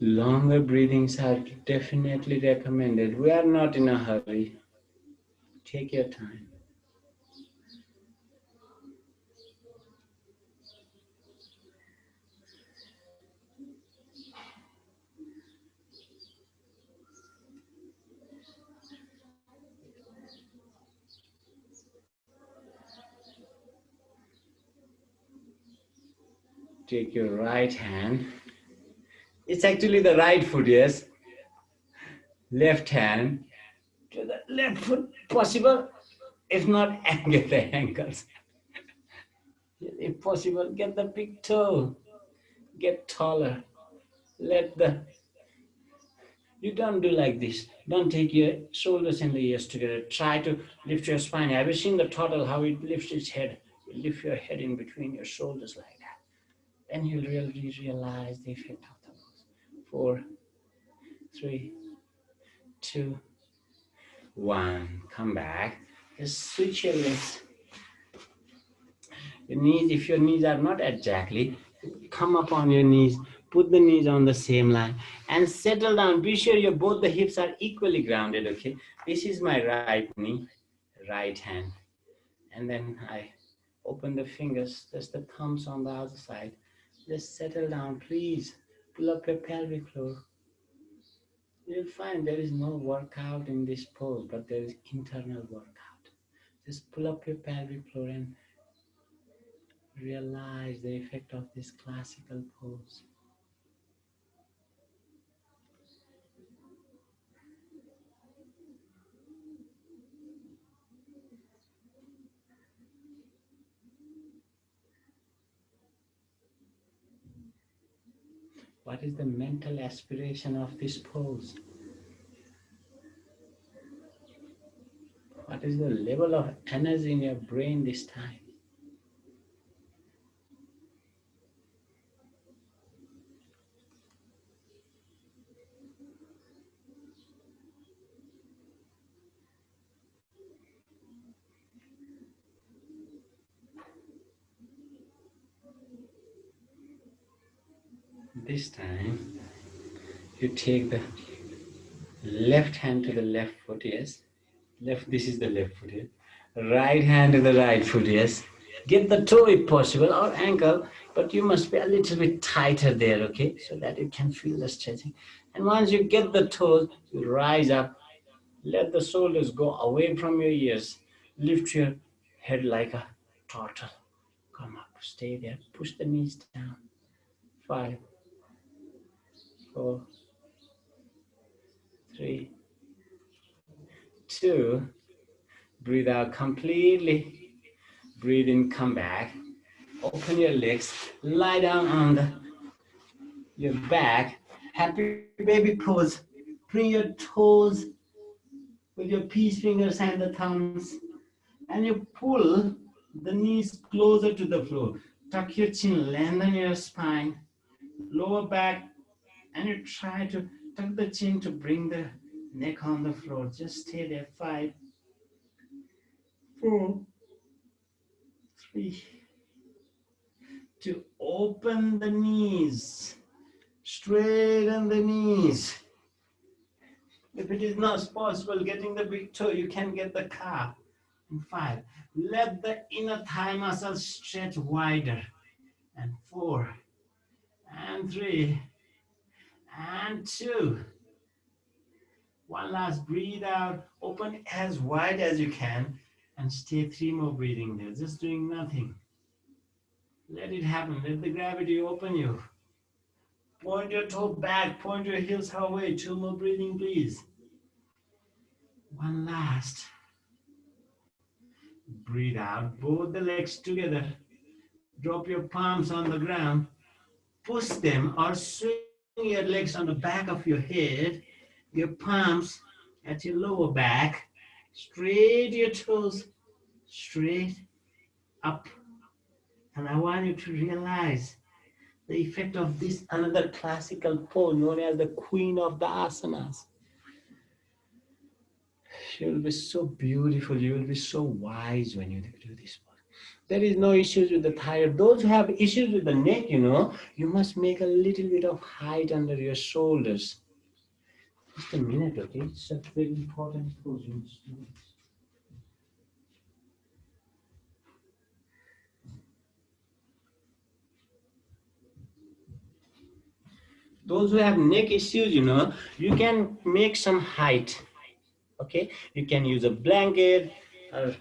Longer breathings are definitely recommended. We are not in a hurry. Take your time. Take your right hand. It's actually the right foot, yes. Left hand to the left foot, possible. If not, get the ankles. If possible, get the big toe. Get taller. Let the You don't do like this. Don't take your shoulders and the ears together. Try to lift your spine. Have you seen the turtle, how it lifts its head? You lift your head in between your shoulders like that. Then you'll really realize the effect of the pose. 4, 3, 2, 1. Come back. Just switch your legs. Your knees, if your knees are not exactly, come up on your knees, put the knees on the same line, and settle down. Be sure your both the hips are equally grounded, okay? This is my right knee, right hand. And then I open the fingers, just the thumbs on the other side. Just settle down, please. Pull up your pelvic floor. You'll find there is no workout in this pose, but there is internal workout. Just pull up your pelvic floor and realize the effect of this classical pose. What is the mental aspiration of this pose? What is the level of energy in your brain this time? This time, you take the left hand to the left foot, yes. Left, this is the left foot, yes. Right hand to the right foot, yes. Get the toe if possible, or ankle, but you must be a little bit tighter there, okay, so that you can feel the stretching. And once you get the toes, you rise up, let the shoulders go away from your ears, lift your head like a turtle. Come up, stay there, push the knees down. 5, 4, 3, 2, breathe out completely. Breathe in, come back. Open your legs, lie down on your back. Happy baby pose. Bring your toes with your peace fingers and the thumbs. And you pull the knees closer to the floor. Tuck your chin, lengthen your spine, lower back, and you try to tuck the chin to bring the neck on the floor. Just stay there. 5, 4, 3, to open the knees, straighten the knees. If it is not possible getting the big toe, you can get the calf. And 5, let the inner thigh muscles stretch wider. And 4, and 3, and 2. One last breathe out, open as wide as you can, and stay 3 more breathing there, just doing nothing. Let it happen, let the gravity open you. Point your toe back, point your heels away. 2 more breathing, please. One last. Breathe out, both the legs together. Drop your palms on the ground. Push them or swing your legs on the back of your head. Your palms at your lower back. Straight your toes, straight up. And I want you to realize the effect of this another classical pose known as the Queen of the Asanas. You will be so beautiful, you will be so wise when you do this pose. There is no issues with the thyroid. Those who have issues with the neck, you must make a little bit of height under your shoulders. Just a minute, okay? It's a very important pose. Those who have neck issues, you can make some height. Okay, you can use a blanket, or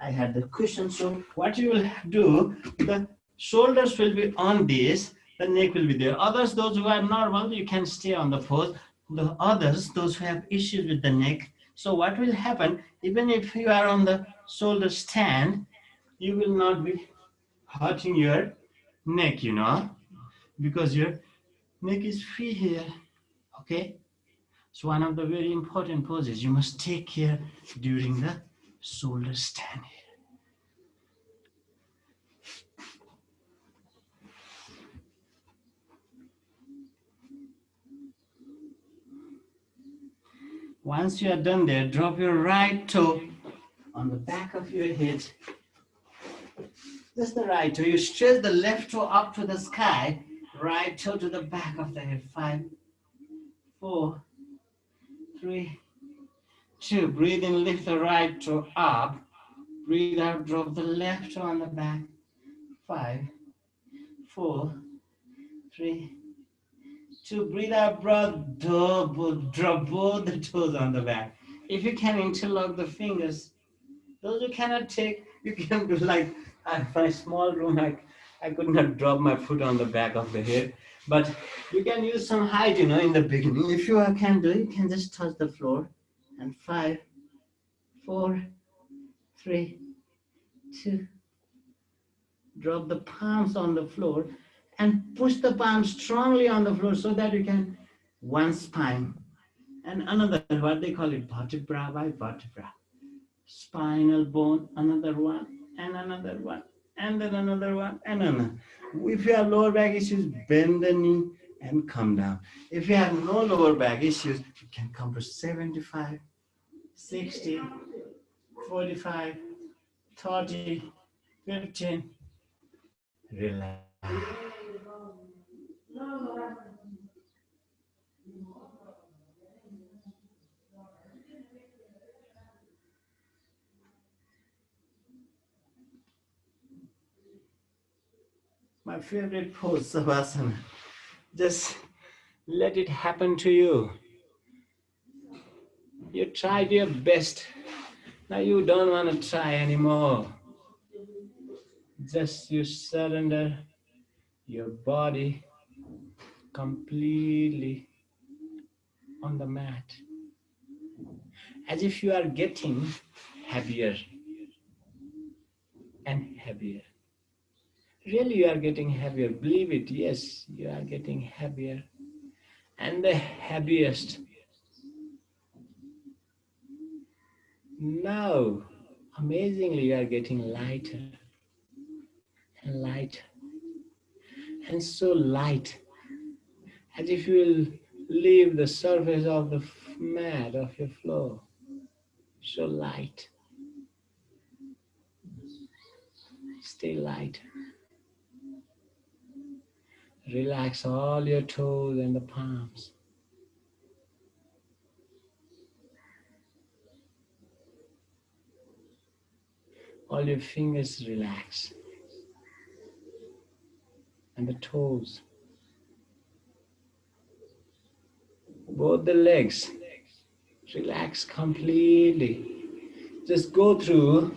I had the cushion. So what you will do, the shoulders will be on this, the neck will be there. Others, those who are normal, you can stay on the pose. The others, those who have issues with the neck, so what will happen, even if you are on the shoulder stand, you will not be hurting your neck, because your neck is free here. Okay, so one of the very important poses you must take care during the shoulder stand here. Once you are done there, drop your right toe on the back of your head. Just the right toe. You stretch the left toe up to the sky, right toe to the back of the head. 5, 4, 3, 2. Breathe in, lift the right toe up. Breathe out, drop the left toe on the back. 5, 4, 3, 2. Breathe out, drop both the toes on the back. If you can interlock the fingers, those who cannot take, you can do like my small room. I could not drop my foot on the back of the head, but you can use some height, in the beginning. If you can do it, you can just touch the floor. And 5, 4, 3, 2. Drop the palms on the floor and push the palms strongly on the floor so that you can one spine and another, what they call it, vertebra by vertebra. Spinal bone, another one, and another one, and then another one, and another. If you have lower back issues, bend the knee and come down. If you have no lower back issues, you can come to 75, 60, 45, 30, 15. Relax. My favorite pose, Savasana. Just let it happen to you. You tried your best. Now you don't want to try anymore. Just you surrender your body completely on the mat. As if you are getting heavier and heavier. Really, you are getting heavier. Believe it, yes, you are getting heavier. And the heaviest. Now, amazingly, you are getting lighter and lighter. And so light, as if you will leave the surface of the mat of your floor. So light. Stay light. Relax all your toes and the palms. All your fingers relax. And the toes. Both the legs. Relax completely. Just go through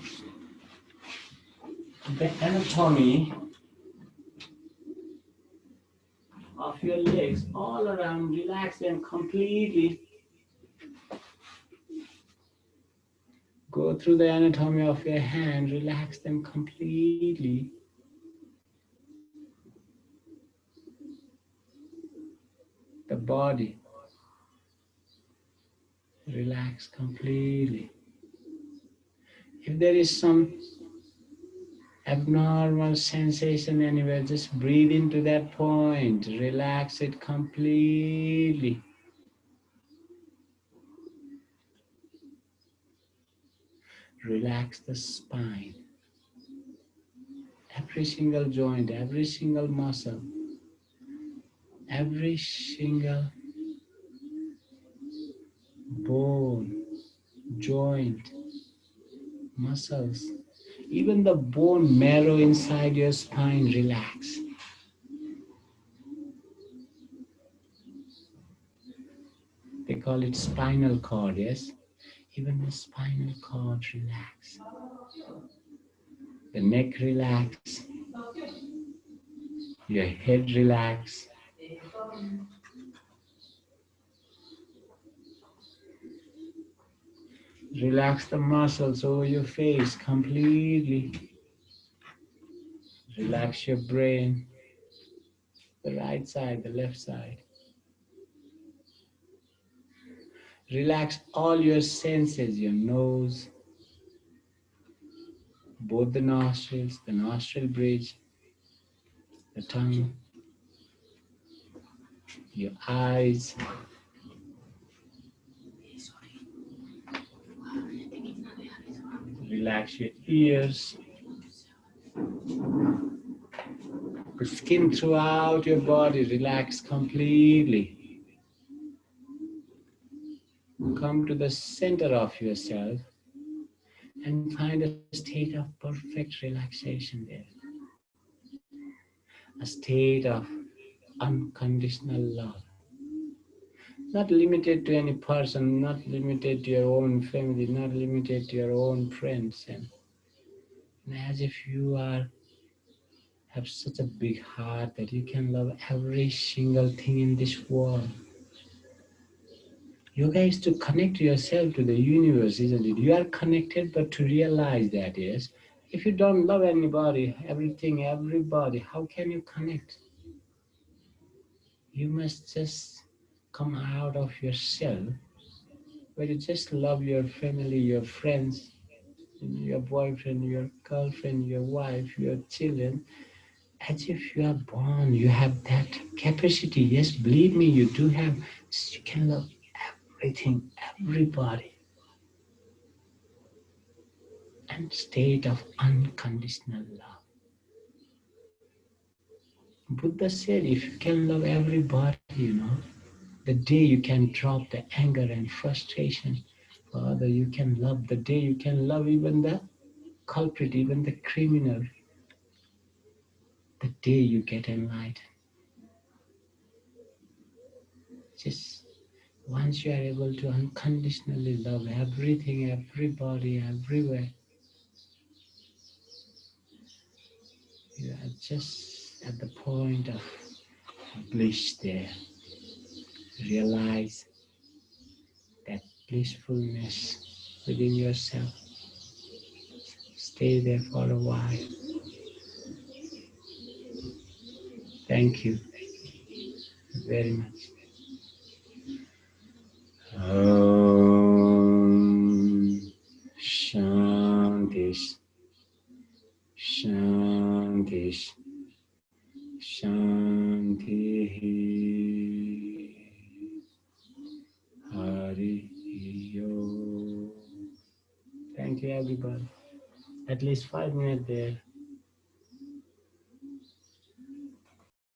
the anatomy of your legs all around. Relax them completely. Go through the anatomy of your hand. Relax them completely. The body. Relax completely. If there is some abnormal sensation anywhere, just breathe into that point. Relax it completely. Relax the spine. every single joint, every single muscle, every single bone, joint, muscles, even the bone marrow inside your spine relax. They call it spinal cord, yes? Even the spinal cord relax. The neck relax, your head relax. Relax the muscles over your face completely. Relax your brain, the right side, the left side. Relax all your senses, your nose, both the nostril bridge, the tongue, your eyes. Relax your ears, the skin throughout your body. Relax completely. Come to the center of yourself and find a state of perfect relaxation there. A state of unconditional love. Not limited to any person, not limited to your own family, not limited to your own friends. And as if you have such a big heart that you can love every single thing in this world. Yoga is to connect yourself to the universe, isn't it? You are connected, but to realize that, yes. If you don't love anybody, everything, everybody, how can you connect? You must just come out of yourself, where you just love your family, your friends, your boyfriend, your girlfriend, your wife, your children, as if you are born. You have that capacity. Yes, believe me, you do have. You can love everything, everybody, and state of unconditional love. Buddha said, if you can love everybody, the day you can drop the anger and frustration for other, you can love. The day you can love even the culprit, even the criminal, the day you get enlightened. Just once you are able to unconditionally love everything, everybody, everywhere, you are just at the point of bliss there. Realize that blissfulness within yourself. Stay there for a while. Thank you very much. Om Shanti Shanti Shanti Hari Yo. Thank you, everybody. At least 5 minutes there.